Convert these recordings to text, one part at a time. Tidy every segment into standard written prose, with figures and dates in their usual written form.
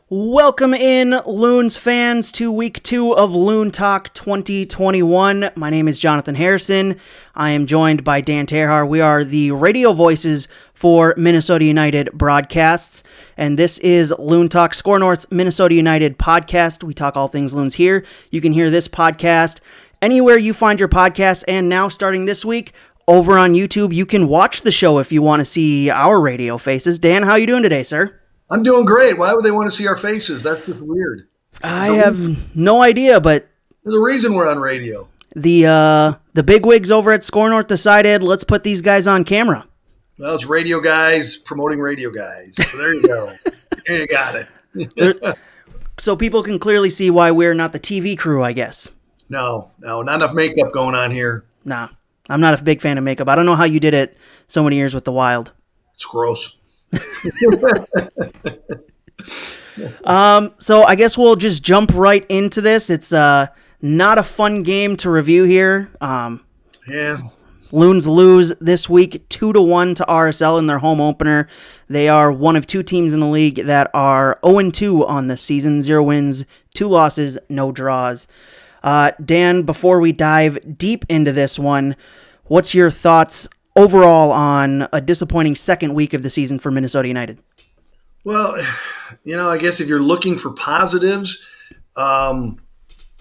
Welcome in, Loons fans, to week 2 of Loon Talk 2021. My name is Jonathan Harrison. I am joined by Dan Terhar. We are the radio voices for Minnesota United broadcasts, and this is Loon Talk, Score North's Minnesota United podcast. We talk all things Loons here. You can hear this podcast anywhere you find your podcasts, and now starting this week, over on YouTube, you can watch the show if you want to see our radio faces. Dan, how are you doing today, sir? I'm doing great. Why would they want to see our faces? That's just weird. I have no idea, but there's a reason we're on radio. The bigwigs over at Score North decided, let's put these guys on camera. Well, it's radio guys promoting radio guys. So there you go. There you got it. So people can clearly see why we're not the TV crew, I guess. No, not enough makeup going on here. Nah, I'm not a big fan of makeup. I don't know how you did it so many years with the Wild. It's gross. So I guess we'll just jump right into this. It's not a fun game to review here. Yeah. Loons lose this week 2-1 to RSL in their home opener. They are one of two teams in the league that are 0-2 on the season. 0 wins, 2 losses, no draws. Dan, before we dive deep into this one, what's your thoughts overall on a disappointing second week of the season for Minnesota United? Well, I guess if you're looking for positives, I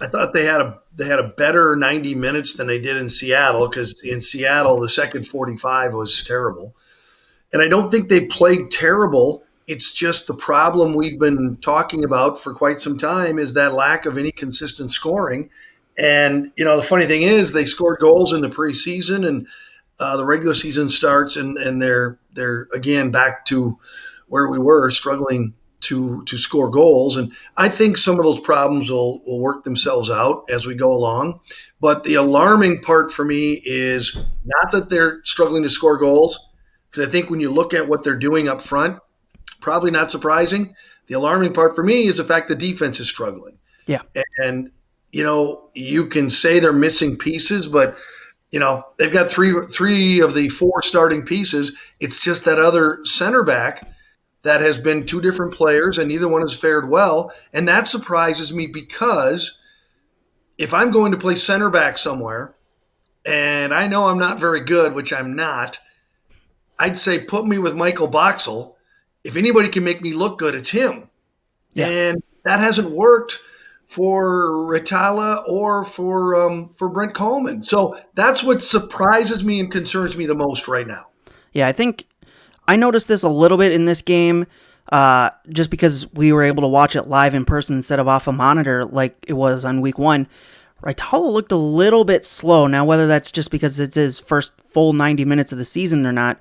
thought they had a better 90 minutes than they did in Seattle, because in Seattle the second 45 was terrible. And I don't think they played terrible. It's just the problem we've been talking about for quite some time is that lack of any consistent scoring. And, the funny thing is they scored goals in the preseason, and the regular season starts, and they're again back to where we were, struggling to score goals. And I think some of those problems will work themselves out as we go along. But the alarming part for me is not that they're struggling to score goals, because I think when you look at what they're doing up front, probably not surprising. The alarming part for me is the fact the defense is struggling. Yeah. And, you can say they're missing pieces, but they've got three of the 4 starting pieces. It's just that other center back that has been 2 different players, and neither one has fared well. And that surprises me, because if I'm going to play center back somewhere, and I know I'm not very good, which I'm not, I'd say put me with Michael Boxall. If anybody can make me look good, it's him. Yeah. And that hasn't worked for Ritala or for Brent Coleman. So that's what surprises me and concerns me the most right now. Yeah, I think I noticed this a little bit in this game, just because we were able to watch it live in person instead of off a monitor like it was on week 1. Ritala looked a little bit slow. Now, whether that's just because it's his first full 90 minutes of the season or not,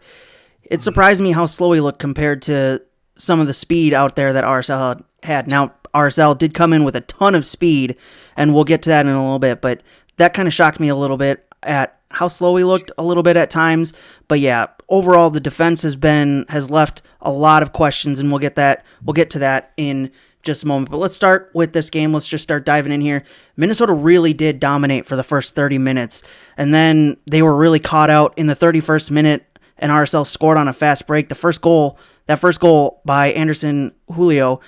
it surprised me how slow he looked compared to some of the speed out there that RSL had. Now, RSL did come in with a ton of speed, and we'll get to that in a little bit, but that kind of shocked me a little bit at how slow he looked a little bit at times. But yeah, overall the defense has left a lot of questions, and we'll get to that in just a moment. But let's start with this game. Let's just start diving in here. Minnesota really did dominate for the first 30 minutes, and then they were really caught out in the 31st minute, and RSL scored on a fast break. That first goal by Anderson Julio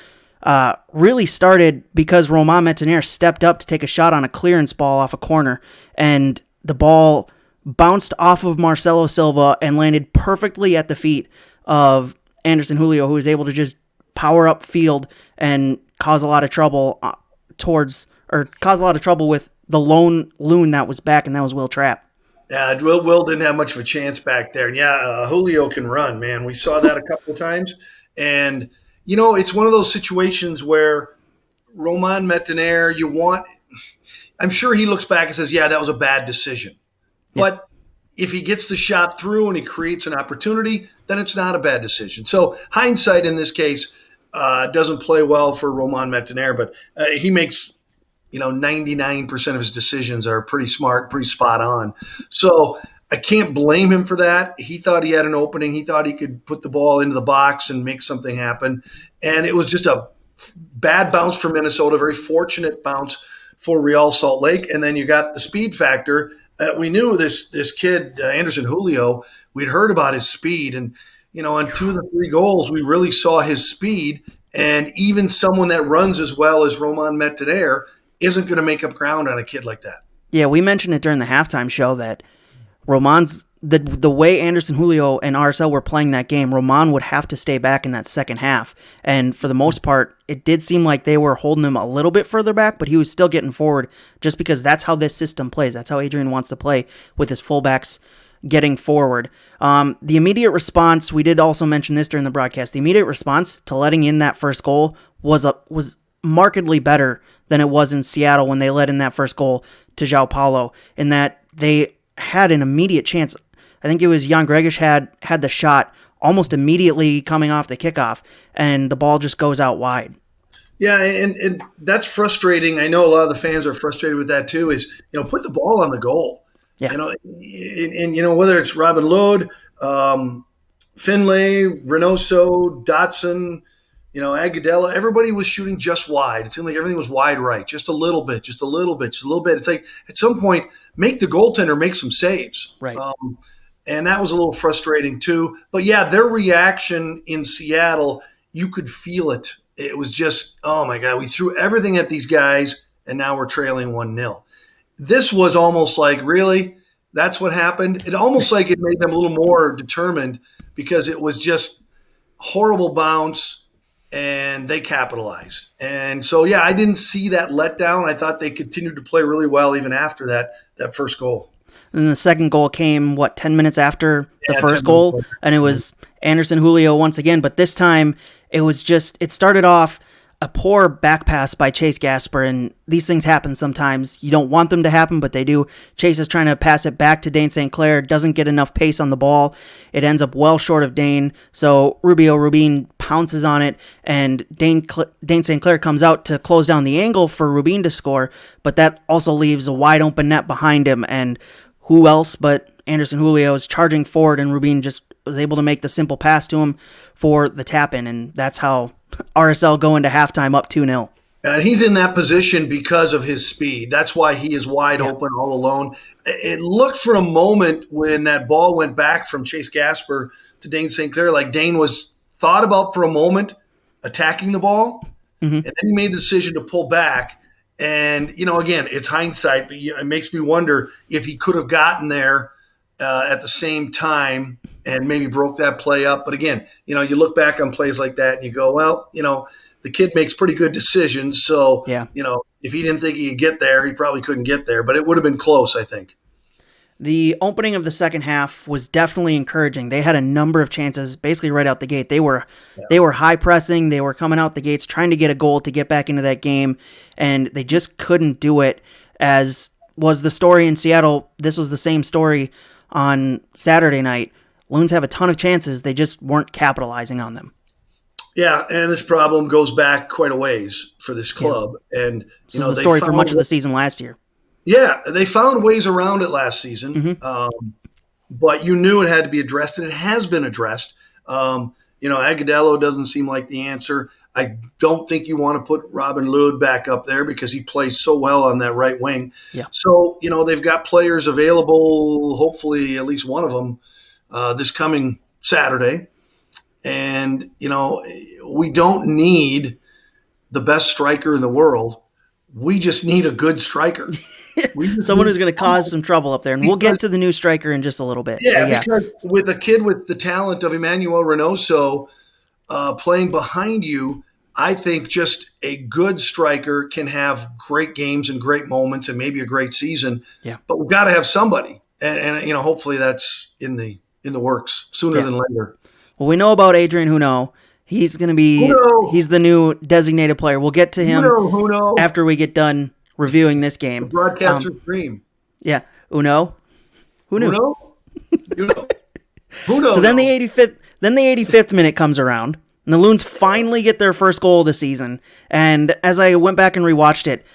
really started because Romain Métanire stepped up to take a shot on a clearance ball off a corner, and the ball bounced off of Marcelo Silva and landed perfectly at the feet of Anderson Julio, who was able to just power up field and cause a lot of trouble with the lone Loon that was back, and that was Will Trapp. Yeah, Will didn't have much of a chance back there. And Julio can run, man. We saw that a couple of times. And, it's one of those situations where Romain Métanire, I'm sure he looks back and says, yeah, that was a bad decision. Yeah. But if he gets the shot through and he creates an opportunity, then it's not a bad decision. So hindsight in this case doesn't play well for Romain Métanire, but he makes 99% of his decisions are pretty smart, pretty spot on. So I can't blame him for that. He thought he had an opening. He thought he could put the ball into the box and make something happen. And it was just a bad bounce for Minnesota, very fortunate bounce for Real Salt Lake. And then you got the speed factor. We knew this kid, Anderson Julio, we'd heard about his speed. And, on 2 of the 3 goals, we really saw his speed. And even someone that runs as well as Roman Mettener isn't going to make up ground on a kid like that. Yeah, we mentioned it during the halftime show that Roman's the way Anderson Julio and RSL were playing that game, Roman would have to stay back in that second half. And for the most part, it did seem like they were holding him a little bit further back, but he was still getting forward just because that's how this system plays. That's how Adrian wants to play with his fullbacks getting forward. The immediate response, we did also mention this during the broadcast, the immediate response to letting in that first goal was markedly better than it was in Seattle when they let in that first goal to João Paulo, in that they had an immediate chance. I think it was Jan Gregish had the shot almost immediately coming off the kickoff, and the ball just goes out wide. Yeah, and that's frustrating. I know a lot of the fans are frustrated with that too, is, put the ball on the goal. Yeah. And whether it's Robin Lod, Finlay, Reynoso, Dotson, Agudelo, everybody was shooting just wide. It seemed like everything was wide right, just a little bit. It's like at some point, make the goaltender make some saves. Right. And that was a little frustrating too. But yeah, their reaction in Seattle, you could feel it. It was just, oh my God, we threw everything at these guys and now we're trailing 1-0. This was almost like, really? That's what happened? It almost like it made them a little more determined because it was just horrible bounce and they capitalized. And so, yeah, I didn't see that letdown. I thought they continued to play really well even after that first goal. And the second goal came, 10 minutes after the first goal? And it was Anderson Julio once again. But this time, it started off a poor back pass by Chase Gasper. And these things happen sometimes. You don't want them to happen, but they do. Chase is trying to pass it back to Dane Sinclair. Doesn't get enough pace on the ball. It ends up well short of Dane. So Rubin pounces on it. And Dane Sinclair comes out to close down the angle for Rubin to score. But that also leaves a wide open net behind him. And who else but Anderson Julio is charging forward, and Rubin just was able to make the simple pass to him for the tap-in, and that's how RSL go into halftime up 2-0. And he's in that position because of his speed. That's why he is wide open all alone. It looked for a moment when that ball went back from Chase Gasper to Dane Sinclair, like Dane was thought about for a moment attacking the ball, and then he made the decision to pull back. And, again, it's hindsight, but it makes me wonder if he could have gotten there at the same time and maybe broke that play up. But again, you look back on plays like that and you go, well, the kid makes pretty good decisions. So, if he didn't think he could get there, he probably couldn't get there. But it would have been close, I think. The opening of the second half was definitely encouraging. They had a number of chances basically right out the gate. They were high pressing. They were coming out the gates trying to get a goal to get back into that game, and they just couldn't do it. As was the story in Seattle, this was the same story on Saturday night. Loons have a ton of chances. They just weren't capitalizing on them. Yeah, and this problem goes back quite a ways for this club. Yeah. And this is the story for much of the season last year. Yeah, they found ways around it last season, but you knew it had to be addressed, and it has been addressed. Agudelo doesn't seem like the answer. I don't think you want to put Robin Lod back up there because he plays so well on that right wing. Yeah. So, they've got players available, hopefully at least one of them, this coming Saturday. And, we don't need the best striker in the world. We just need a good striker. Someone who's going to cause some trouble up there. And we'll get to the new striker in just a little bit. Yeah, because with a kid with the talent of Emmanuel Reynoso playing behind you, I think just a good striker can have great games and great moments and maybe a great season. Yeah. But we've got to have somebody. And hopefully that's in the works sooner than later. Well, we know about Adrian Huno. He's going to be he's the new designated player. We'll get to him after we get done reviewing this game. The broadcaster's dream. Yeah. Uno? Who knew? Uno? So then the 85th minute comes around, and the Loons finally get their first goal of the season. And as I went back and rewatched it,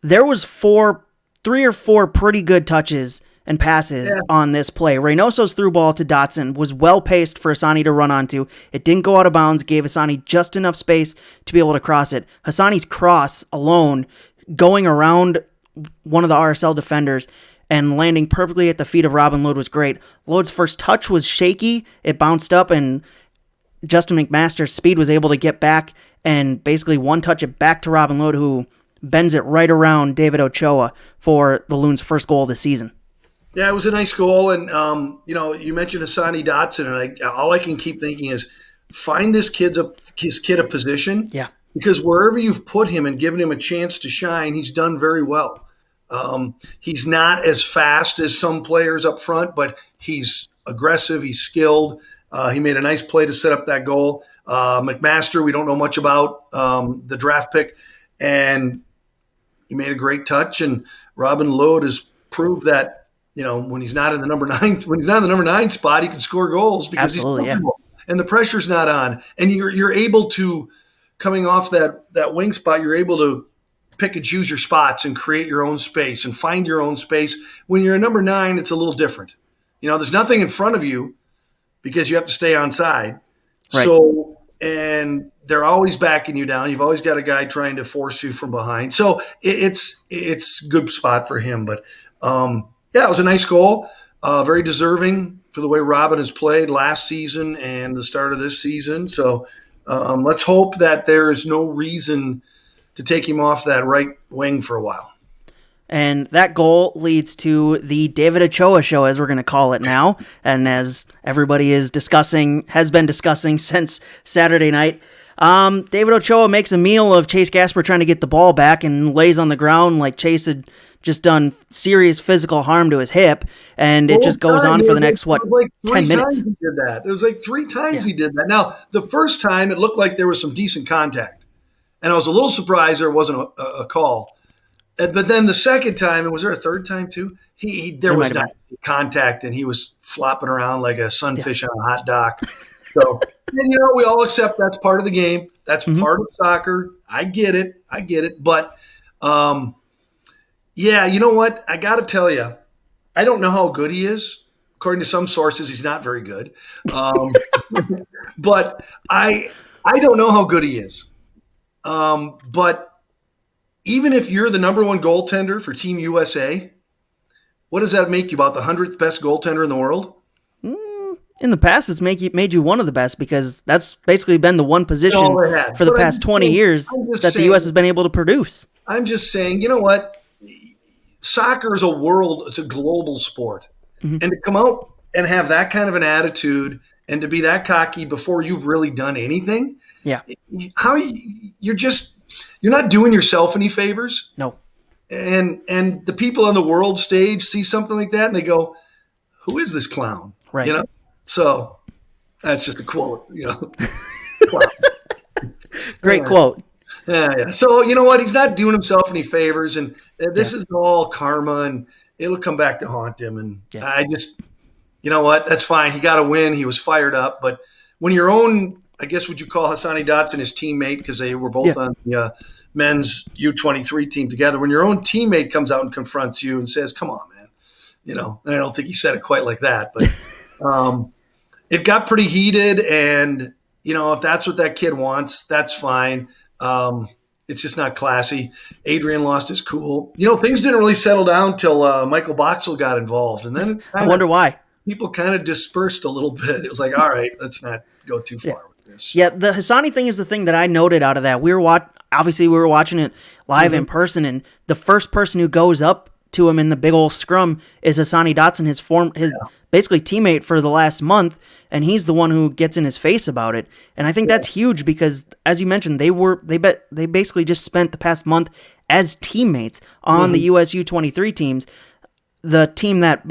there was 3 or 4 pretty good touches and passes on this play. Reynoso's through ball to Dotson was well-paced for Hassani to run onto. It didn't go out of bounds, gave Hassani just enough space to be able to cross it. Hassani's cross alone going around one of the RSL defenders and landing perfectly at the feet of Robin Lod was great. Lod's first touch was shaky. It bounced up, and Justin McMaster's speed was able to get back and basically one-touch it back to Robin Lod, who bends it right around David Ochoa for the Loons' first goal of the season. Yeah, it was a nice goal. And, you mentioned Hassani Dotson, and all I can keep thinking is find his kid a position. Yeah. Because wherever you've put him and given him a chance to shine, he's done very well. He's not as fast as some players up front, but he's aggressive. He's skilled. He made a nice play to set up that goal. McMaster, we don't know much about the draft pick, and he made a great touch. And Robin Lod has proved that when he's not in the number 9 spot, he can score goals because Absolutely, he's comfortable, and the pressure's not on, and you're able to. Coming off that wing spot, you're able to pick and choose your spots and create your own space and find your own space. When you're a number 9, it's a little different. There's nothing in front of you because you have to stay onside. Right. So, and they're always backing you down. You've always got a guy trying to force you from behind. So it's a good spot for him. But it was a nice goal. Very deserving for the way Robin has played last season and the start of this season. So, let's hope that there is no reason to take him off that right wing for a while. And that goal leads to the David Ochoa show, as we're going to call it now. And as everybody has been discussing since Saturday night, David Ochoa makes a meal of Chase Gasper trying to get the ball back and lays on the ground like Chase had just done serious physical harm to his hip, and it just goes on for the next, 10 minutes? He did that. It was like 3 times he did that. Now, the first time, it looked like there was some decent contact, and I was a little surprised there wasn't a call. But then the second time, and was there a third time too? There was not contact, and he was flopping around like a sunfish on a hot dock. So, and we all accept that's part of the game. That's part of soccer. I get it. But, you know what? I got to tell you, I don't know how good he is. According to some sources, he's not very good. But I don't know how good he is. But even if you're the number 1 goaltender for Team USA, what does that make you, about the 100th best goaltender in the world? In the past, it's made you one of the best, because that's basically been the one position for the past 20 years that the U.S. has been able to produce. I'm just saying, you know what? Soccer is it's a global sport. Mm-hmm. And to come out and have that kind of an attitude and to be that cocky before you've really done anything, you're not doing yourself any favors. No. And the people on the world stage see something like that and they go, who is this clown? Right. So that's just a quote, Great quote. Yeah. So you know what? He's not doing himself any favors, and this is all karma, and it'll come back to haunt him. And I just, you know what? That's fine. He got a win. He was fired up. But when your own, I guess, would you call Hassani Dotson his teammate, because they were both on the men's U23 team together. When your own teammate comes out and confronts you and says, "Come on, man," and I don't think he said it quite like that, but it got pretty heated. And if that's what that kid wants, that's fine. It's just not classy. Adrian lost his cool. Things didn't really settle down till Michael Boxall got involved, and then I wonder why people kind of dispersed a little bit. It was like, all right, let's not go too far with this. Yeah, the Hassani thing is the thing that I noted out of that. We were watching it live in person, and the first person who goes up to him in the big old scrum is Hassani Dotson, his basically teammate for the last month, and he's the one who gets in his face about it. And I think that's huge because, as you mentioned, they basically just spent the past month as teammates on the US U23 teams, the team that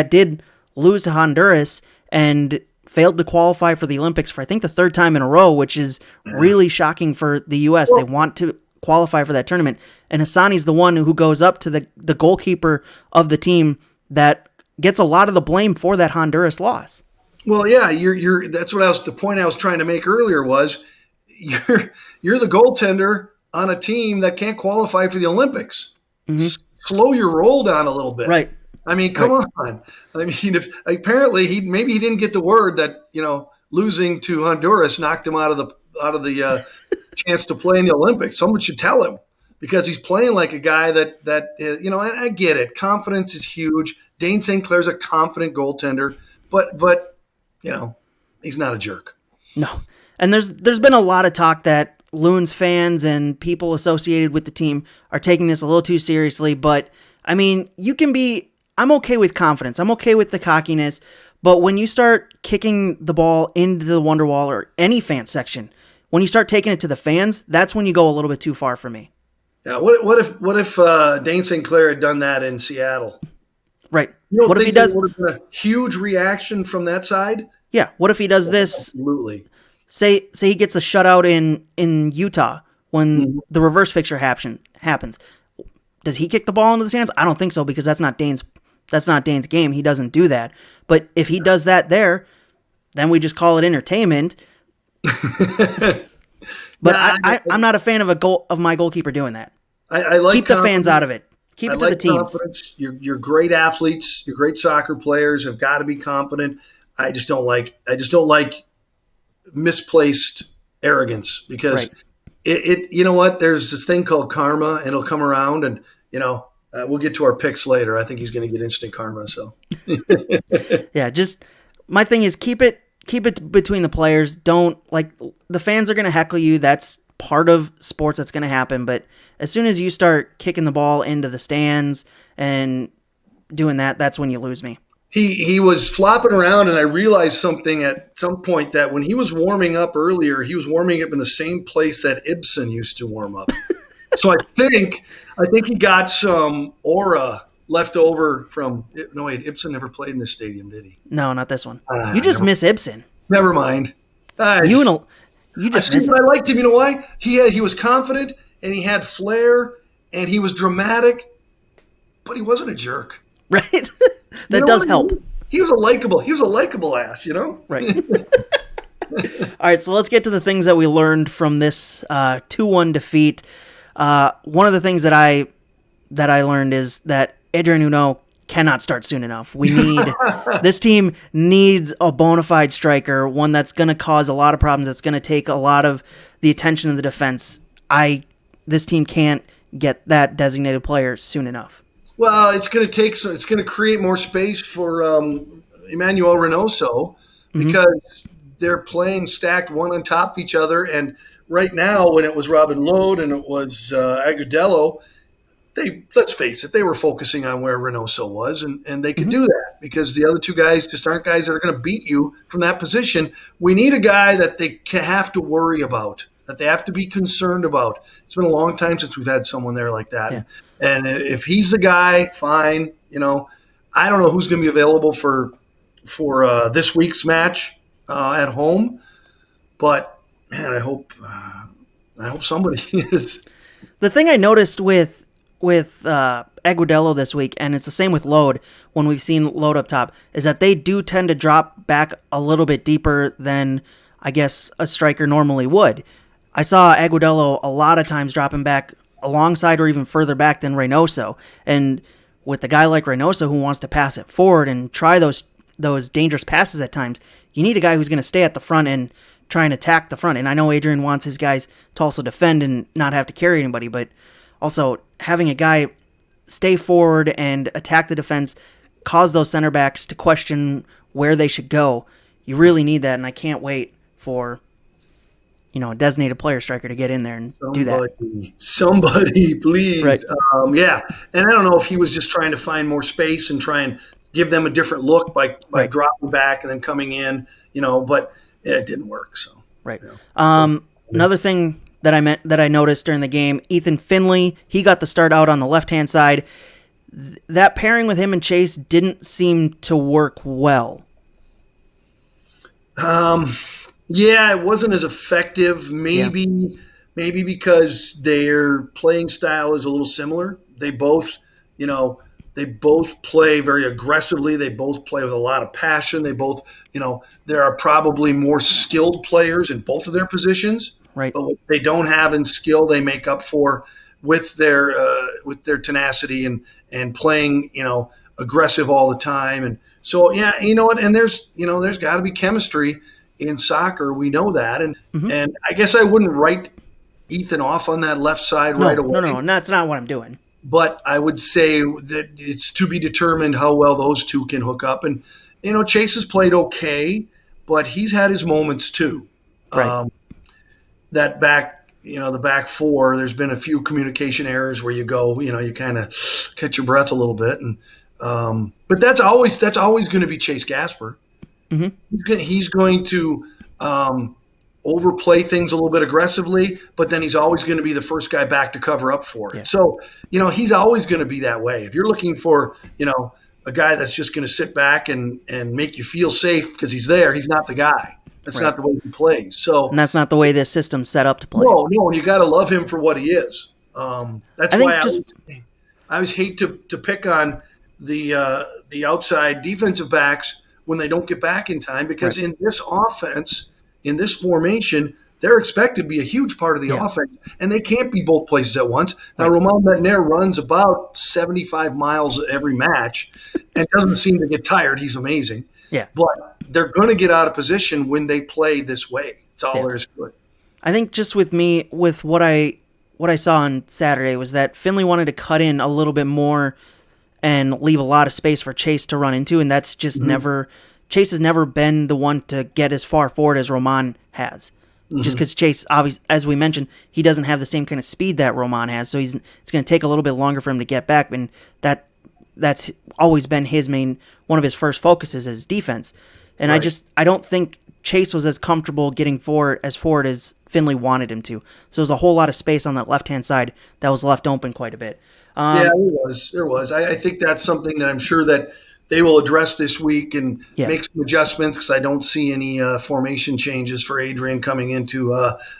did lose to Honduras and failed to qualify for the Olympics for I think the 3rd time in a row, which is really shocking for the US. They want to qualify for that tournament, and Hassani's the one who goes up to the goalkeeper of the team that gets a lot of the blame for that Honduras loss. Well, yeah, that's the point I was trying to make earlier was you're the goaltender on a team that can't qualify for the Olympics. Mm-hmm. Slow your roll down a little bit. Right. I mean, come on. I mean, apparently he didn't get the word that, losing to Honduras knocked him out of the chance to play in the Olympics. Someone should tell him, because he's playing like a guy that and I get it. Confidence is huge. Dane Sinclair's a confident goaltender, but he's not a jerk. No. And there's been a lot of talk that Loons fans and people associated with the team are taking this a little too seriously, but I mean, I'm okay with confidence. I'm okay with the cockiness, but when you start kicking the ball into the Wonderwall or any fan section, when you start taking it to the fans, that's when you go a little bit too far for me. Yeah. What if Dane Sinclair had done that in Seattle? Right. You don't What if think he does there would have been a huge reaction from that side? Yeah, what if he does this? Absolutely. Say he gets a shutout in Utah when the reverse fixture happens. Does he kick the ball into the stands? I don't think so, because that's not Dane's game. He doesn't do that. But if he does that there, then we just call it entertainment. But I'm not a fan of my goalkeeper doing that. I like keep the fans out of it. Keep it to the teams. Confidence. You're great athletes. You're great soccer players. Have got to be confident. I just don't like misplaced arrogance, because it you know what? There's this thing called karma, and it'll come around, and we'll get to our picks later. I think he's going to get instant karma. So yeah, just my thing is keep it between the players. Don't, like, the fans are going to heckle you. That's part of sports. That's going to happen. But as soon as you start kicking the ball into the stands and doing that, that's when you lose me. He was flopping around, and I realized something at some point, that when he was warming up earlier, he was warming up in the same place that Ibsen used to warm up. So I think he got some aura left over from. No, wait, Ibsen never played in this stadium, did he? No, not this one. You just miss Ibsen. Never mind. You just miss him. I liked him. You know why? He was confident, and he had flair, and he was dramatic, but he wasn't a jerk. Right. That does help. He was a likable ass, Right. All right, so let's get to the things that we learned from this 2-1 defeat. One of the things that I learned is that Adrian Uno cannot start soon enough. This team needs a bona fide striker, one that's going to cause a lot of problems, that's going to take a lot of the attention of the defense. This team can't get that designated player soon enough. Well, it's going to create more space for Emmanuel Reynoso, because they're playing stacked one on top of each other. And right now, when it was Robin Lode and it was Agudelo, let's face it, they were focusing on where Reynoso was, and they could do that, because the other two guys just aren't guys that are going to beat you from that position. We need a guy that they have to worry about, that they have to be concerned about. It's been a long time since we've had someone there like that. Yeah. And if he's the guy, fine. I don't know who's going to be available for this week's match at home, but man, I hope somebody is. The thing I noticed with Agudelo this week, and it's the same with Lode when we've seen Lode up top, is that they do tend to drop back a little bit deeper than I guess a striker normally would. I saw Agudelo a lot of times dropping back alongside or even further back than Reynoso. And with a guy like Reynoso who wants to pass it forward and try those dangerous passes at times, you need a guy who's going to stay at the front and try and attack the front. And I know Adrian wants his guys to also defend and not have to carry anybody, but also having a guy stay forward and attack the defense, cause those center backs to question where they should go. You really need that, and I can't wait for a designated player striker to get in there and do that. Somebody, please. Right. Yeah. And I don't know if he was just trying to find more space and try and give them a different look by dropping back and then coming in, but it didn't work. So right. Another thing that I noticed during the game, Ethan Finley, he got the start out on the left-hand side. That pairing with him and Chase didn't seem to work well. Yeah, it wasn't as effective. Maybe because their playing style is a little similar. They both play very aggressively. They both play with a lot of passion. They both, there are probably more skilled players in both of their positions. Right. But what they don't have in skill, they make up for with their tenacity and playing, aggressive all the time. And so, yeah, you know what? And there's got to be chemistry in soccer. We know that. And I guess I wouldn't write Ethan off on that left side right away. No, that's not what I'm doing. But I would say that it's to be determined how well those two can hook up. And, Chase has played okay, but he's had his moments too. Right. That back, the back four, there's been a few communication errors where you go, you kind of catch your breath a little bit. But that's always going to be Chase Gasper. Mm-hmm. He's going to overplay things a little bit aggressively, but then he's always going to be the first guy back to cover up for it. Yeah. So, he's always going to be that way. If you're looking for, a guy that's just going to sit back and make you feel safe because he's there, he's not the guy. That's not the way he plays. So, and that's not the way this system's set up to play. No, and you got to love him for what he is. That's why I always hate to pick on the outside defensive backs when they don't get back in time, because in this offense, in this formation, they're expected to be a huge part of the offense, and they can't be both places at once. Now, Romain Metner runs about 75 miles every match and doesn't seem to get tired. He's amazing. Yeah. But they're going to get out of position when they play this way. That's all there is to it. I think just with me, with what I saw on Saturday, was that Finley wanted to cut in a little bit more and leave a lot of space for Chase to run into, and that's just Chase has never been the one to get as far forward as Roman has. Just because Chase, obviously, as we mentioned, he doesn't have the same kind of speed that Roman has, so it's going to take a little bit longer for him to get back, and that's always been one of his first focuses is defense. And I don't think Chase was as comfortable getting forward as Finley wanted him to. So there's a whole lot of space on that left-hand side that was left open quite a bit. There was. I think that's something that I'm sure that they will address this week and make some adjustments, because I don't see any formation changes for Adrian coming into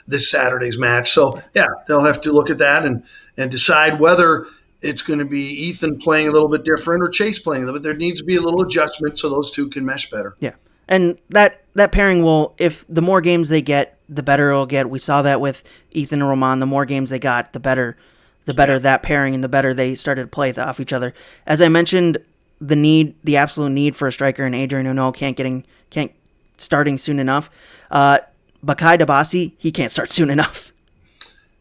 this Saturday's match. So, they'll have to look at that and decide whether it's going to be Ethan playing a little bit different or Chase playing a little bit. There needs to be a little adjustment so those two can mesh better. Yeah. And that pairing will, if the more games they get, the better it'll get. We saw that with Ethan and Roman. The more games they got, the better that pairing and the better they started to play off each other. As I mentioned, the absolute need for a striker, and Adrian Uno can't starting soon enough. Bakaye Dabasi, he can't start soon enough.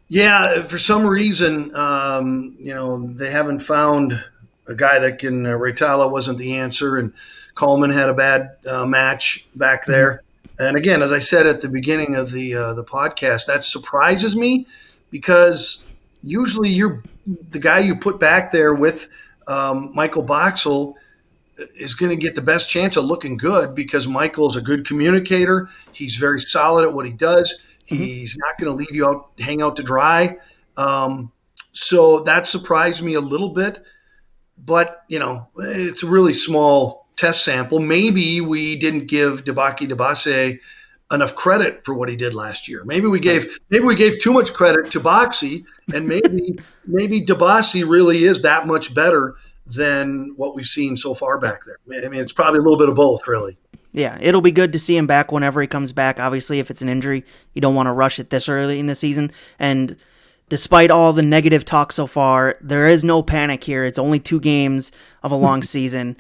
Yeah, for some reason, they haven't found a guy that can. Raytala wasn't the answer, and Coleman had a bad match back there. And again, as I said at the beginning of the podcast, that surprises me, because usually the guy you put back there with Michael Boxall is going to get the best chance of looking good, because Michael's a good communicator. He's very solid at what he does. He's not going to leave you hang out to dry. So that surprised me a little bit. But, it's a really small test sample. Maybe we didn't give Bakaye Dabasi enough credit for what he did last year. Maybe we gave too much credit to Boxy, and maybe Dabasi really is that much better than what we've seen so far back there. I mean, it's probably a little bit of both, really. Yeah, it'll be good to see him back whenever he comes back. Obviously, if it's an injury, you don't want to rush it this early in the season. And despite all the negative talk so far, there is no panic here. It's only 2 games of a long season.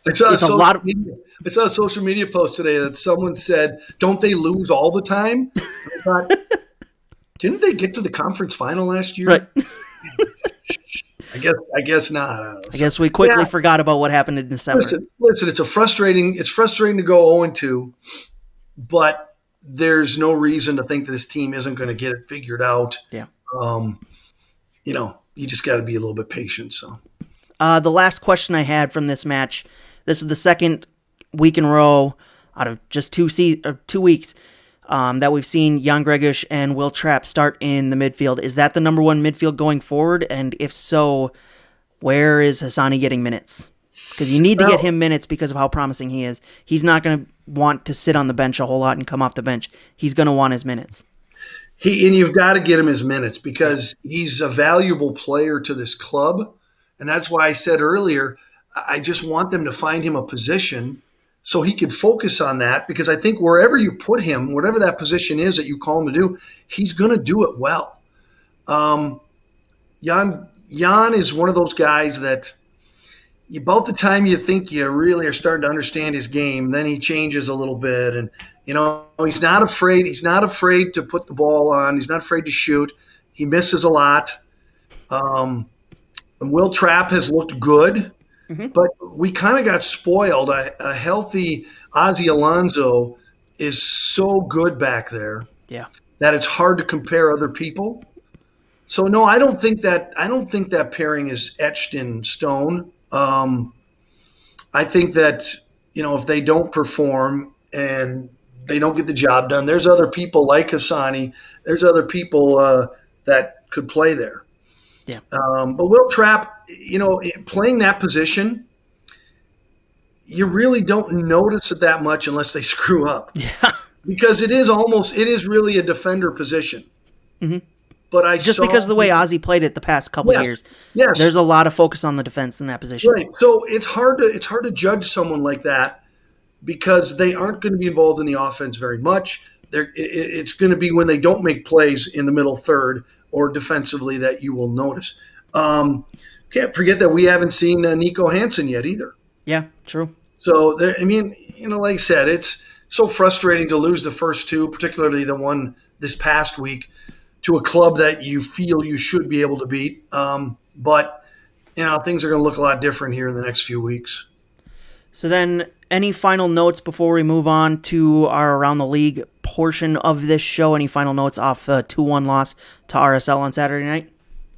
I saw a social media post today that someone said, "Don't they lose all the time?" I thought, didn't they get to the conference final last year? Right. I guess not. I guess we quickly forgot about what happened in December. Listen, it's frustrating to go 0-2, but there's no reason to think that this team isn't going to get it figured out. Yeah. You just got to be a little bit patient. So, the last question I had from this match, this is the second week in a row out of just 2 weeks that we've seen Jan Gregush and Will Trapp start in the midfield. Is that the number 1 midfield going forward? And if so, where is Hassani getting minutes? Because you need to get him minutes because of how promising he is. He's not going to want to sit on the bench a whole lot and come off the bench. He's going to want his minutes. And you've got to get him his minutes, because he's a valuable player to this club. And that's why I said earlier, I just want them to find him a position so he could focus on that, because I think wherever you put him, whatever that position is that you call him to do, he's going to do it well. Jan is one of those guys that about the time you think you really are starting to understand his game, then he changes a little bit. And, he's not afraid. He's not afraid to put the ball on. He's not afraid to shoot. He misses a lot. Will Trapp has looked good. But we kind of got spoiled. A healthy Ozzie Alonso is so good back there Yeah. that it's hard to compare other people. So no, I don't think that pairing is etched in stone. I think that if they don't perform and they don't get the job done, there's other people like Hassani. There's other people that could play there. Yeah. But Will Trapp, playing that position, you really don't notice it that much unless they screw up, Yeah. because it is really a defender position. Mm-hmm. But I Just saw because of the way Ozzy played it the past couple yes, years, yes, there's a lot of focus on the defense in that position. right. So it's hard to judge someone like that because they aren't going to be involved in the offense very much. It's going to be when they don't make plays in the middle third or defensively that you will notice. Can't forget that we haven't seen Nico Hansen yet either. Yeah, true. So like I said, it's so frustrating to lose the first two, particularly the one this past week, to a club that you feel you should be able to beat. But things are going to look a lot different here in the next few weeks. So then, any final notes before we move on to our Around the League portion of this show? Any final notes off a 2-1 loss to RSL on Saturday night?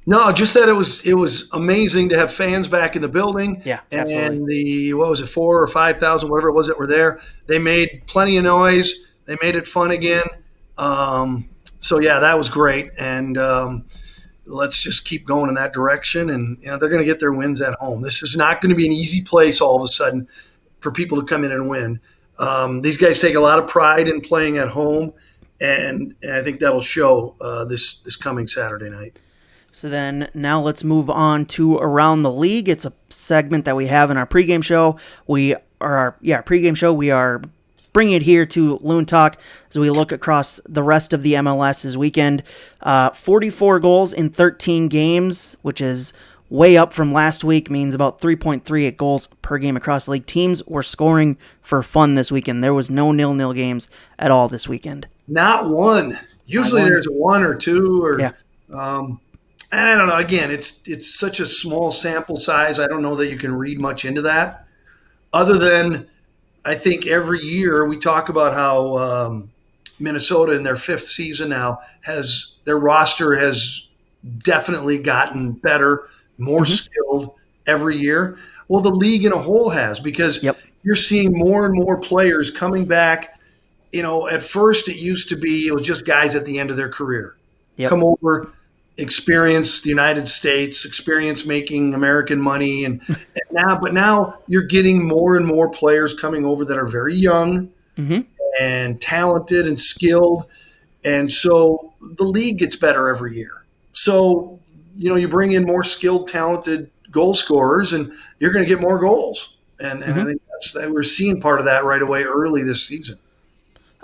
No, just that it was amazing to have fans back in the building. Yeah, and absolutely. what was it, 4,000 or 5,000, whatever it was that were there. They made plenty of noise. They made it fun again. So yeah, that was great. And let's just keep going in that direction. And they're going to get their wins at home. This is not going to be an easy place all of a sudden for people to come in and win. These guys take a lot of pride in playing at home, and I think that'll show this coming Saturday night. So then now let's move on to Around the League. It's a segment that we have in our pregame show. We are bringing it here to Loon Talk as we look across the rest of the MLS this weekend. 44 goals in 13 games, which is way up from last week, means about 3.38 goals per game across the league. Teams were scoring for fun this weekend. There was no 0-0 games at all this weekend. Not one. Usually there's one or two. Or yeah. I don't know. Again, it's such a small sample size. I don't know that you can read much into that. Other than I think every year we talk about how Minnesota in their fifth season now their roster has definitely gotten better, more skilled every year. Well, the league in a whole has, because you're seeing more and more players coming back. At first it used to be it was just guys at the end of their career. Come over, experience the United States, experience making American money, and now you're getting more and more players coming over that are very young and talented and skilled, and so the league gets better every year. So you bring in more skilled, talented goal scorers, and you're going to get more goals. And I think we're seeing part of that right away early this season.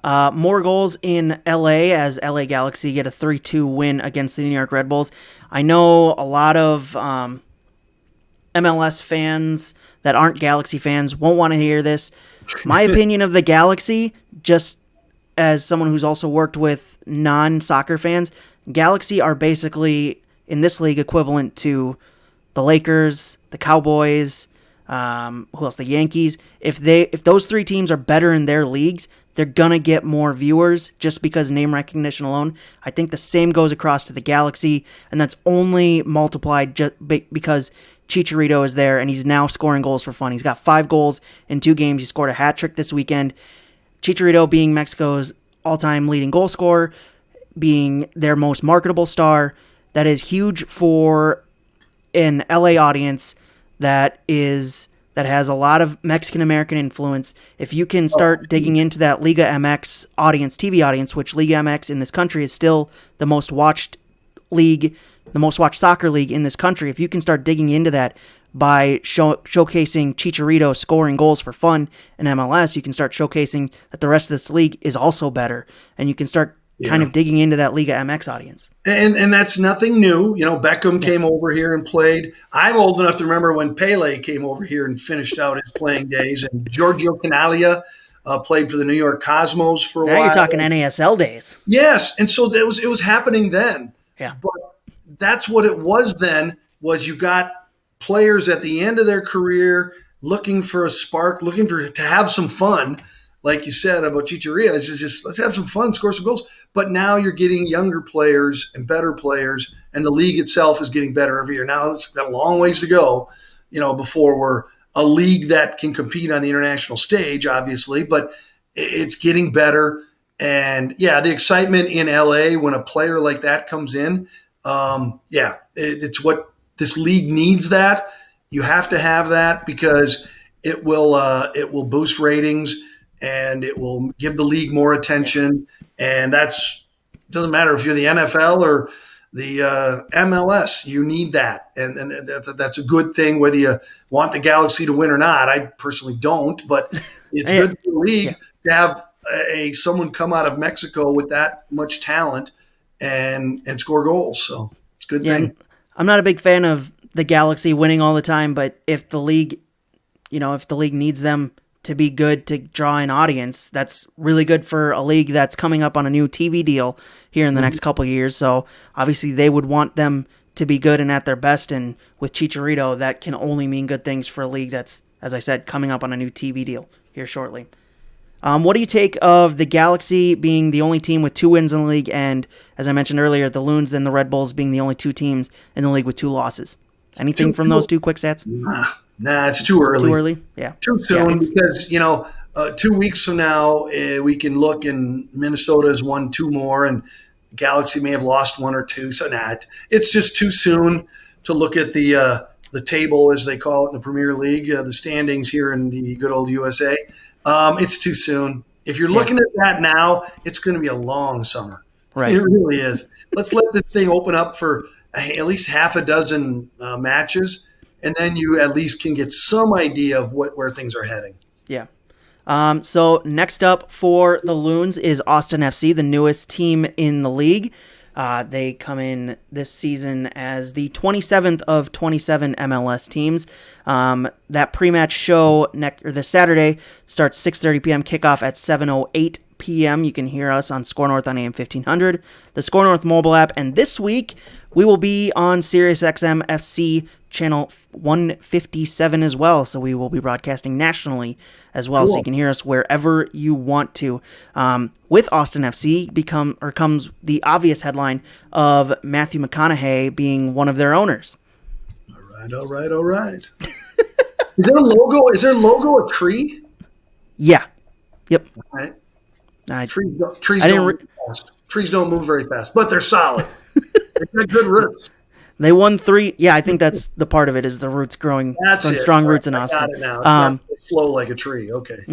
More goals in LA as LA Galaxy get a 3-2 win against the New York Red Bulls. I know a lot of MLS fans that aren't Galaxy fans won't want to hear this. My opinion of the Galaxy, just as someone who's also worked with non-soccer fans, Galaxy are basically, in this league, equivalent to the Lakers, the Cowboys, who else? The Yankees. If those three teams are better in their leagues, they're gonna get more viewers just because name recognition alone. I think the same goes across to the Galaxy, and that's only multiplied just because Chicharito is there and he's now scoring goals for fun. He's got 5 goals in 2 games. He scored a hat trick this weekend. Chicharito being Mexico's all-time leading goal scorer, being their most marketable star, that is huge for an LA audience that has a lot of Mexican-American influence. If you can start digging into that Liga MX audience, TV audience, which Liga MX in this country is still the most watched league, the most watched soccer league in this country, if you can start digging into that by showcasing Chicharito scoring goals for fun in MLS, you can start showcasing that the rest of this league is also better, and you can start kind of digging into that Liga MX audience. And that's nothing new. Beckham came over here and played. I'm old enough to remember when Pele came over here and finished out his playing days. And Giorgio Canaglia played for the New York Cosmos for a while. Now you're talking NASL days. Yes, and so it was happening then. Yeah. But that's what it was then, was you got players at the end of their career looking for a spark, to have some fun, like you said about Chicharito, it's just let's have some fun, score some goals. But now you're getting younger players and better players, and the league itself is getting better every year. Now it's got a long ways to go, before we're a league that can compete on the international stage, obviously, but it's getting better. And yeah, the excitement in LA when a player like that comes in, it's what this league needs. That you have to have that because it will boost ratings and it will give the league more attention. And doesn't matter if you're the NFL or the MLS, you need that. And that's a good thing, whether you want the Galaxy to win or not. I personally don't, but it's good for the league to have someone come out of Mexico with that much talent and score goals. So it's a good thing. I'm not a big fan of the Galaxy winning all the time, but if the league needs them to be good to draw an audience, that's really good for a league that's coming up on a new TV deal here in the next couple of years. So obviously they would want them to be good and at their best. And with Chicharito, that can only mean good things for a league that's, as I said, coming up on a new TV deal here shortly. What do you take of the Galaxy being the only team with 2 wins in the league, and as I mentioned earlier, the Loons and the Red Bulls being the only 2 teams in the league with 2 losses? Anything from those 2 quick stats? Nah, it's too early. Too early? Yeah. Too soon because, 2 weeks from now, we can look and Minnesota has won 2 more and Galaxy may have lost 1 or 2. So, it's just too soon to look at the table, as they call it in the Premier League, the standings here in the good old USA. It's too soon. If you're looking at that now, it's going to be a long summer. Right. It really is. Let's let this thing open up for at least half a dozen matches, and then you at least can get some idea of where things are heading. Yeah. So next up for the Loons is Austin FC, the newest team in the league. They come in this season as the 27th of 27 MLS teams. That pre-match show this Saturday starts 6:30 p.m. Kickoff at 7:08 p.m. You can hear us on Score North on AM 1500, the Score North mobile app, and this week we will be on SiriusXM FC channel 157 as well, so we will be broadcasting nationally as well, so you can hear us wherever you want to. With Austin FC comes the obvious headline of Matthew McConaughey being one of their owners. All right. Is there a logo? Is their logo a tree? Yeah. Yep. All right. Trees don't move very fast, but they're solid. They've got good roots. They won 3. Yeah, I think that's the part of it is the roots growing strong roots in Austin. Got it now. It's not slow like a tree. Okay.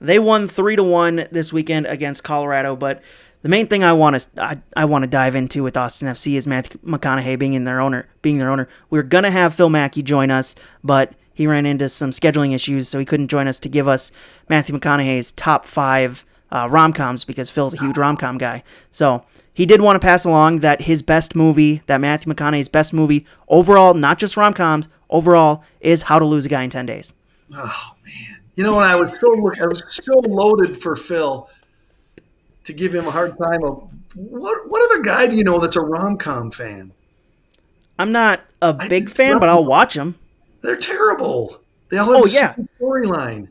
They won 3-1 this weekend against Colorado, but the main thing I want to dive into with Austin FC is Matthew McConaughey being their owner. We're gonna have Phil Mackey join us, but he ran into some scheduling issues, so he couldn't join us to give us Matthew McConaughey's top 5 rom-coms because Phil's a huge rom-com guy. So he did want to pass along that Matthew McConaughey's best movie overall, not just rom-coms, overall, is How to Lose a Guy in 10 Days. Oh man, when I was so loaded for Phil to give him a hard time. What other guy do you know that's a rom-com fan? I'm not a big fan, but I'll watch them. They're terrible. They all have the same storyline.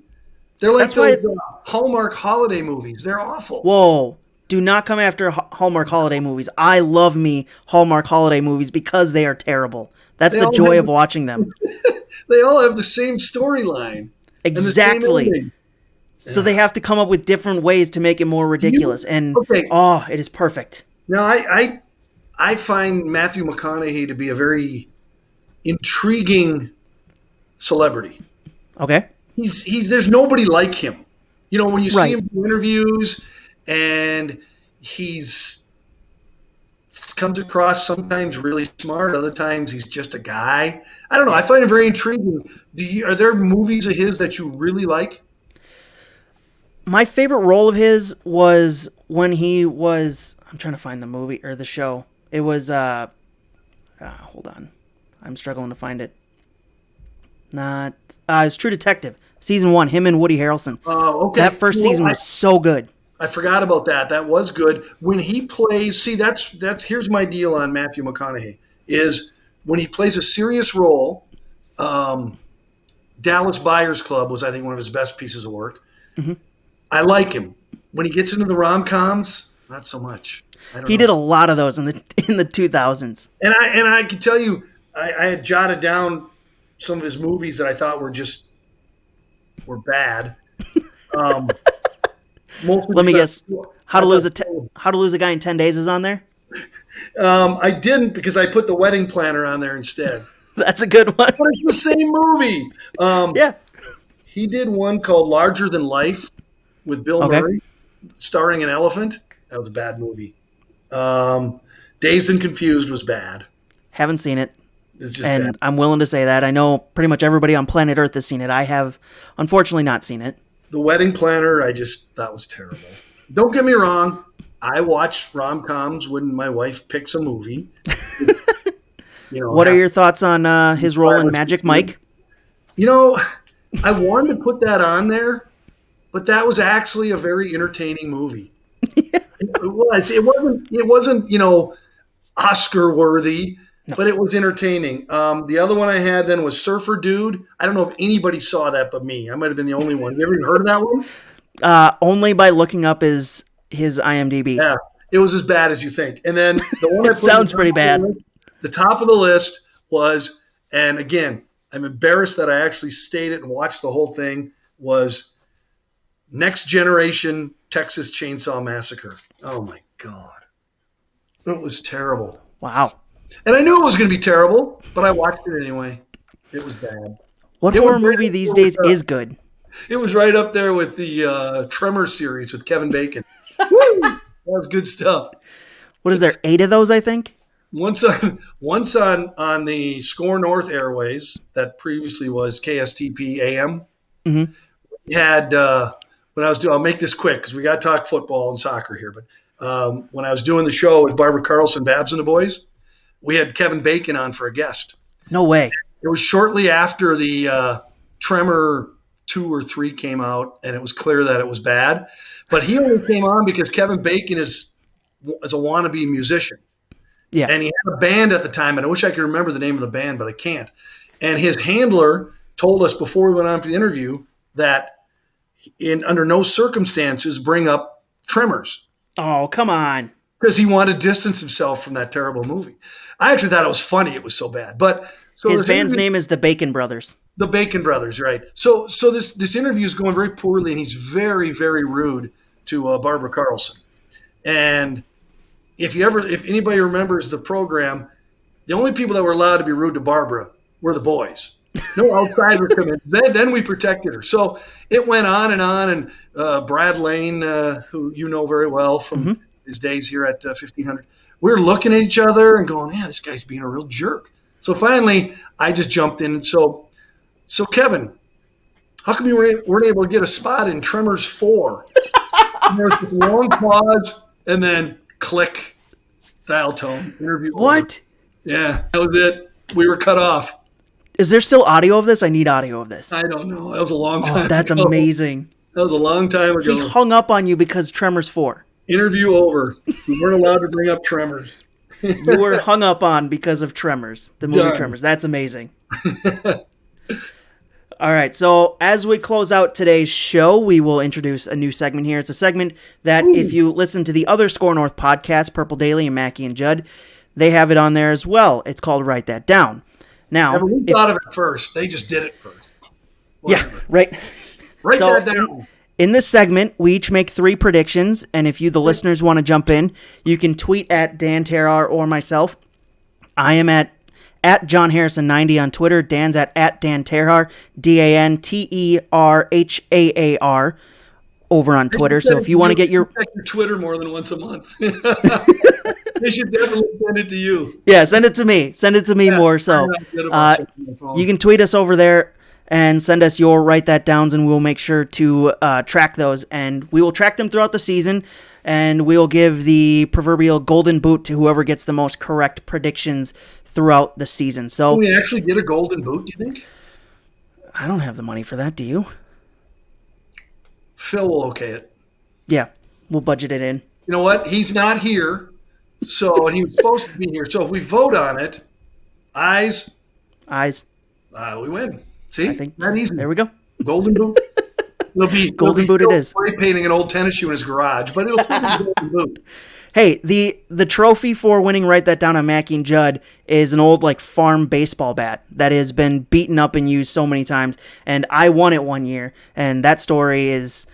They're like those Hallmark holiday movies. They're awful. Whoa. Do not come after Hallmark holiday movies. I love me Hallmark holiday movies because they are terrible. That's the joy of watching them. They all have the same storyline. Exactly. So they have to come up with different ways to make it more ridiculous. It is perfect. Now, I find Matthew McConaughey to be a very intriguing celebrity. Okay. There's nobody like him. When you see him in interviews, and he's comes across sometimes really smart, other times he's just a guy. I don't know. I find it very intriguing. Are there movies of his that you really like? My favorite role of his was when he was. I'm trying to find the movie or the show. It was. Hold on, I'm struggling to find it. It's True Detective, season 1. Him and Woody Harrelson. Oh, okay. That first season was so good. I forgot about that. That was good. When he plays, here's my deal on Matthew McConaughey, is when he plays a serious role, Dallas Buyers Club was, I think, one of his best pieces of work. Mm-hmm. I like him. When he gets into the rom-coms, not so much. I don't He know. did a lot of those in the 2000s. And I can tell you, I had jotted down some of his movies that I thought were bad. Mostly Let me because guess. How to lose a guy in 10 days is on there? I didn't because I put The Wedding Planner on there instead. That's a good one. But it's the same movie. Yeah. He did one called Larger Than Life with Bill Okay. Murray, starring an elephant. That was a bad movie. Dazed and Confused was bad. Haven't seen it. It's just And bad. I'm willing to say that. I know pretty much everybody on planet Earth has seen it. I have, unfortunately, not seen it. The Wedding Planner, that was terrible. Don't get me wrong. I watch rom-coms when my wife picks a movie. What are your thoughts on his role in Magic Mike? I wanted to put that on there, but that was actually a very entertaining movie. It was. It wasn't Oscar worthy, but it was entertaining. The other one I had then was Surfer Dude. I don't know if anybody saw that but me. I might have been the only one. You ever even heard of that one? Only by looking up his IMDb. Yeah, it was as bad as you think. And then the one I put Sounds pretty bad. The top of the list was, and again, I'm embarrassed that I actually stayed it and watched the whole thing, was Next Generation Texas Chainsaw Massacre. Oh my God. It was terrible. Wow. And I knew it was going to be terrible, but I watched it anyway. It was bad. What It horror was movie these days is good? It was right up there with the Tremor series with Kevin Bacon. Woo! That was good stuff. What is there, 8 of those, I think? Once on the Score North Airways, that previously was KSTP AM. Mm-hmm. We had when I was doing. I'll make this quick because we got to talk football and soccer here. But when I was doing the show with Barbara Carlson, Babs and the Boys, we had Kevin Bacon on for a guest. No way. It was shortly after the Tremor 2 or 3 came out, and it was clear that it was bad. But he only came on because Kevin Bacon is a wannabe musician. Yeah. And he had a band at the time, and I wish I could remember the name of the band, but I can't. And his handler told us before we went on for the interview that under no circumstances bring up Tremors. Oh, come on. Because he wanted to distance himself from that terrible movie. I actually thought it was funny. It was so bad. But so his band's name is the Bacon Brothers. The Bacon Brothers, right. So this interview is going very poorly, and he's very, very rude to Barbara Carlson. And if anybody remembers the program, the only people that were allowed to be rude to Barbara were the boys. No outsiders come in. Then we protected her. So it went on, and Brad Lane, who you know very well from his days here at 1500, we were looking at each other and going, yeah, this guy's being a real jerk. So finally, I just jumped in. So Kevin, how come you weren't able to get a spot in Tremors 4? And there was this long pause, and then click, dial tone, interview. What? Over. Yeah, that was it. We were cut off. Is there still audio of this? I need audio of this. I don't know. That was a long time Oh, that's ago. Amazing. That was a long time ago. He hung up on you because Tremors 4. Interview over. We weren't allowed to bring up Tremors. You were hung up on because of Tremors, the movie Done. Tremors. That's amazing. All right, so as we close out today's show, we will introduce a new segment here. It's a segment that if you listen to the other Score North podcast, Purple Daily and Mackey and Judd, they have it on there as well. It's called Write That Down. Now, we thought of it first. They just did it first. Whatever. Yeah, right. Write So, that down. In this segment, we each make 3 predictions, and if you, the listeners, want to jump in, you can tweet at Dan Terrar or myself. I am at John Harrison 90 on Twitter. Dan's at Dan Terrar, DanTerhaar over on Twitter. So if you want to get your check your Twitter more than once a month, they should definitely send it to you. Yeah, send it to me. Send it to me more. So I'm not good about checking my phone. you can tweet us over there and send us your Write That Downs, and we'll make sure to track those. And we will track them throughout the season, and we'll give the proverbial golden boot to whoever gets the most correct predictions throughout the season. So Can we actually get a golden boot, do you think? I don't have the money for that. Do you? Phil will okay it. Yeah, we'll budget it in. You know what? He's not here, and he was supposed to be here. So if we vote on it, Eyes. we win. See? I think Not easy. There we go. Golden boot. Golden be boot it still is. spray painting an old tennis shoe in his garage, but it'll still be a golden boot. Hey, the trophy for winning Write That Down on Mackey and Judd is an old farm baseball bat that has been beaten up and used so many times, and I won it one year, and that story is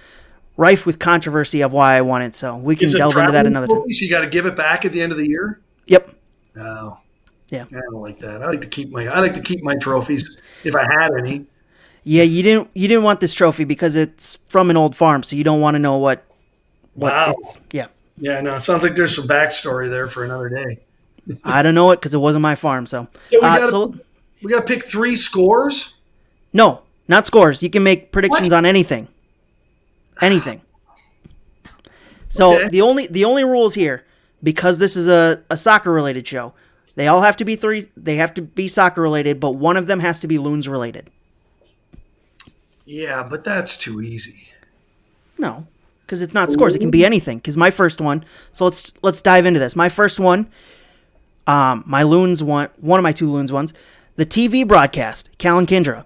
rife with controversy of why I won it, so we can delve into that another time. So you got to give it back at the end of the year? Yep. No. Yeah. I don't like that. I like to keep my trophies if I had any. Yeah, you didn't want this trophy because it's from an old farm, so you don't want to know what Wow. it's. Yeah. Yeah, no, it sounds like there's some backstory there for another day. I don't know it because it wasn't my farm, so. We got to pick 3 scores? No, not scores. You can make predictions on anything. Anything. So Okay. the only rules here, because this is a soccer related show, they all have to be 3. They have to be soccer related, but one of them has to be Loons related. Yeah, but that's too easy. No, because it's not scores. It can be anything. Because my first one. So let's dive into this. My first one. My Loons one of my 2 Loons ones. The TV broadcast, Cal and Kendra.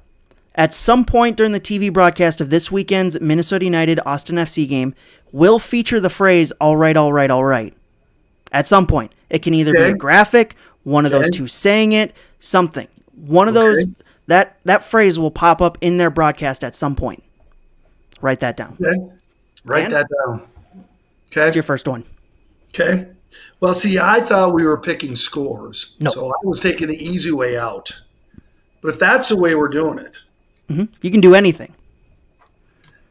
At some point during the TV broadcast of this weekend's Minnesota United Austin FC game, will feature the phrase "all right, all right, all right." At some point, it can either be a graphic, one of those 2 saying it, something. One of those that phrase will pop up in their broadcast at some point. Write that down. Okay. Write that down. Okay. That's your first one. Okay. Well, see, I thought we were picking scores. No. So I was taking the easy way out. But if that's the way we're doing it. You can do anything.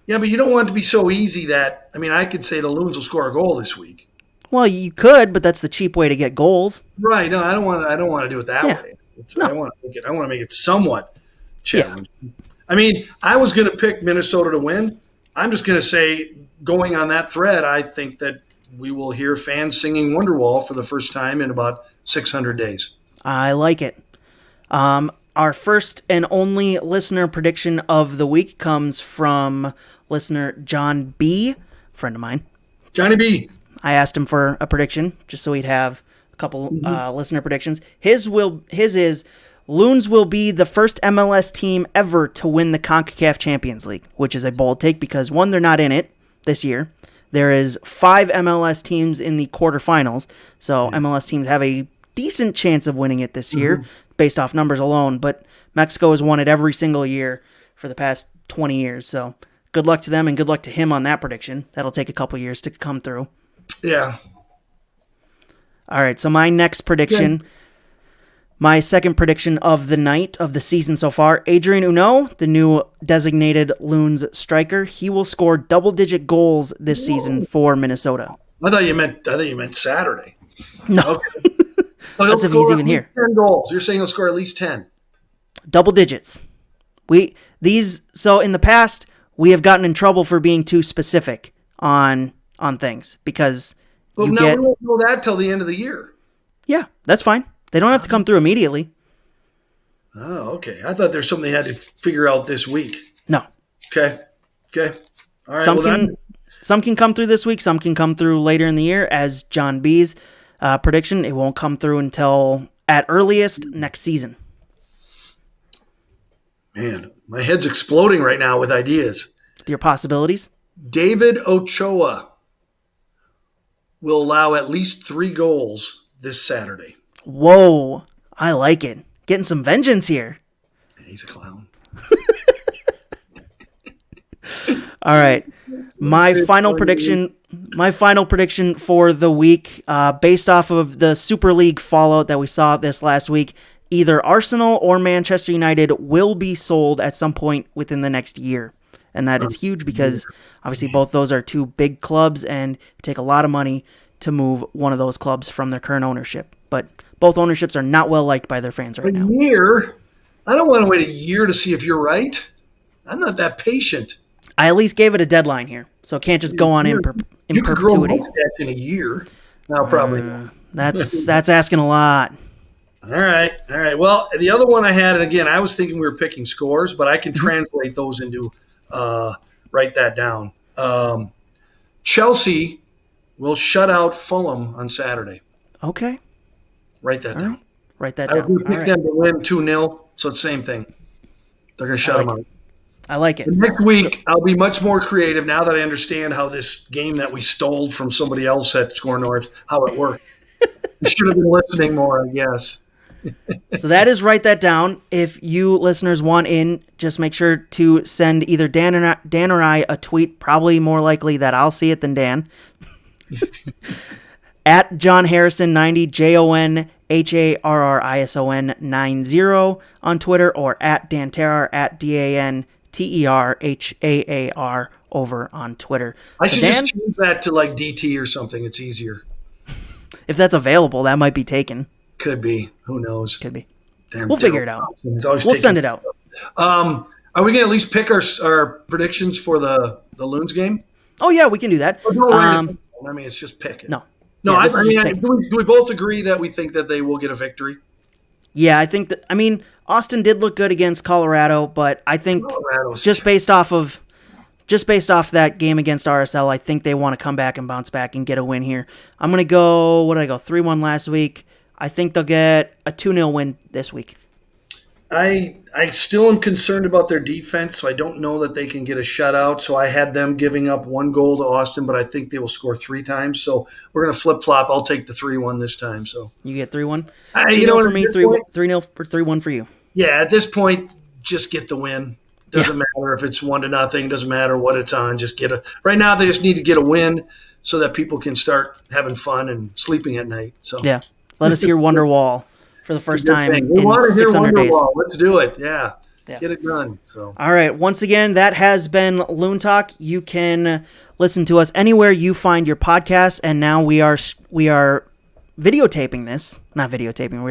Yeah, but you don't want it to be so easy that, I could say the Loons will score a goal this week. Well, you could, but that's the cheap way to get goals. Right. No, I don't want to do it that way. I want to make it somewhat challenging. Yeah. I was going to pick Minnesota to win. I'm just going to say, going on that thread, I think that we will hear fans singing Wonderwall for the first time in about 600 days. I like it. Our first and only listener prediction of the week comes from listener John B., friend of mine. Johnny B. I asked him for a prediction just so he'd have a couple listener predictions. His is Loons will be the first MLS team ever to win the CONCACAF Champions League, which is a bold take because, one, they're not in it this year. There is 5 MLS teams in the quarterfinals, so MLS teams have a decent chance of winning it this year based off numbers alone, but Mexico has won it every single year for the past 20 years, so good luck to them and good luck to him on that prediction. That'll take a couple years to come through. Yeah. All right, so my next prediction, my second prediction of the night, of the season so far, Adrian Uno, the new designated Loons striker, he will score double-digit goals this season for Minnesota. I thought you meant Saturday. No. Okay. So That's if he's even here. 10 goals. You're saying he'll score at least 10. Double digits. So in the past, we have gotten in trouble for being too specific on things because we won't know that till the end of the year. Yeah, that's fine. They don't have to come through immediately. Oh, okay. I thought there's something they had to figure out this week. No. Okay. All right. Some can come through this week. Some can come through later in the year. As John B's prediction, it won't come through until at earliest next season. Man, my head's exploding right now with ideas. With your possibilities. David Ochoa will allow at least 3 goals this Saturday. Whoa, I like it. Getting some vengeance here. He's a clown. All right. My final prediction for the week, based off of the Super League fallout that we saw this last week, either Arsenal or Manchester United will be sold at some point within the next year. And that is huge because obviously both those are 2 big clubs and take a lot of money to move one of those clubs from their current ownership. But both ownerships are not well liked by their fans right now. A year? I don't want to wait a year to see if you're right. I'm not that patient. I at least gave it a deadline here, so it can't just go on in perpetuity. You could grow a mustache in a year. No, probably not. That's asking a lot. All right. Well, the other one I had, and again, I was thinking we were picking scores, but I can translate those into write that down. Chelsea will shut out Fulham on Saturday. Okay. Write that down. Right. Write that I down. would pick them to win 2-0, so it's the same thing. They're going to shut them out. I like it. Next week, I'll be much more creative now that I understand how this game that we stole from somebody else at Score North, how it worked. You should have been listening more, I guess. So that is, write that down. If you listeners want in, just make sure to send either Dan or I a tweet, probably more likely that I'll see it than Dan. At John Harrison 90, JONHARRISON 90 on Twitter, or at Dan Terrar at DANTERHAAR over on Twitter. I should just change that to like DT or something. It's easier. If that's available, that might be taken. Could be. Who knows? Could be. Damn, we'll figure it out. We'll send it out. Are we going to at least pick our predictions for the Loons game? Oh, yeah, we can do that. I mean, it's just pick it. No. No, yeah, do we both agree that we think that they will get a victory? Yeah, I think that. I mean, Austin did look good against Colorado, but I think just based off that game against RSL, I think they want to come back and bounce back and get a win here. I'm going to go, what did I go, 3-1 last week. I think they'll get a 2-0 win this week. I still am concerned about their defense, so I don't know that they can get a shutout. So I had them giving up 1 goal to Austin, but I think they will score 3 times. So we're going to flip-flop. I'll take the 3-1 this time. So you get 3-1? 2-0 for me, 3-0 for 3-1 for you. Yeah, at this point, just get the win. Doesn't matter if it's 1-0. Doesn't matter what it's on. Just get a. Right now, they just need to get a win so that people can start having fun and sleeping at night. So yeah, let us hear Wonderwall for the first time in we want to hear 600 days. Let's do it. Yeah. Get it done. So all right. Once again, that has been Loon Talk. You can listen to us anywhere you find your podcasts, and now we are videotaping this. Not videotaping.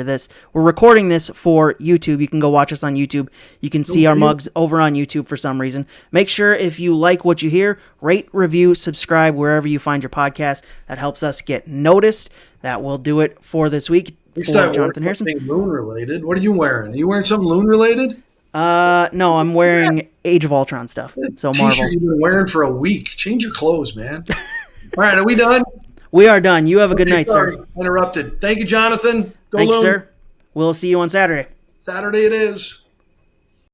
We're recording this for YouTube. You can go watch us on YouTube. You can see our mugs over on YouTube for some reason. Make sure if you like what you hear, rate, review, subscribe wherever you find your podcast. That helps us get noticed. That will do it for this week. For Jonathan Harrison. Loon related. What are you wearing? Are you wearing something Loon related? No, I'm wearing Age of Ultron stuff. So Marvel. T-shirt you've been wearing for a week. Change your clothes, man. All right, are we done? We are done. You have a good night, sir. Interrupted. Thank you, Jonathan. Thank you, sir. We'll see you on Saturday. Saturday it is.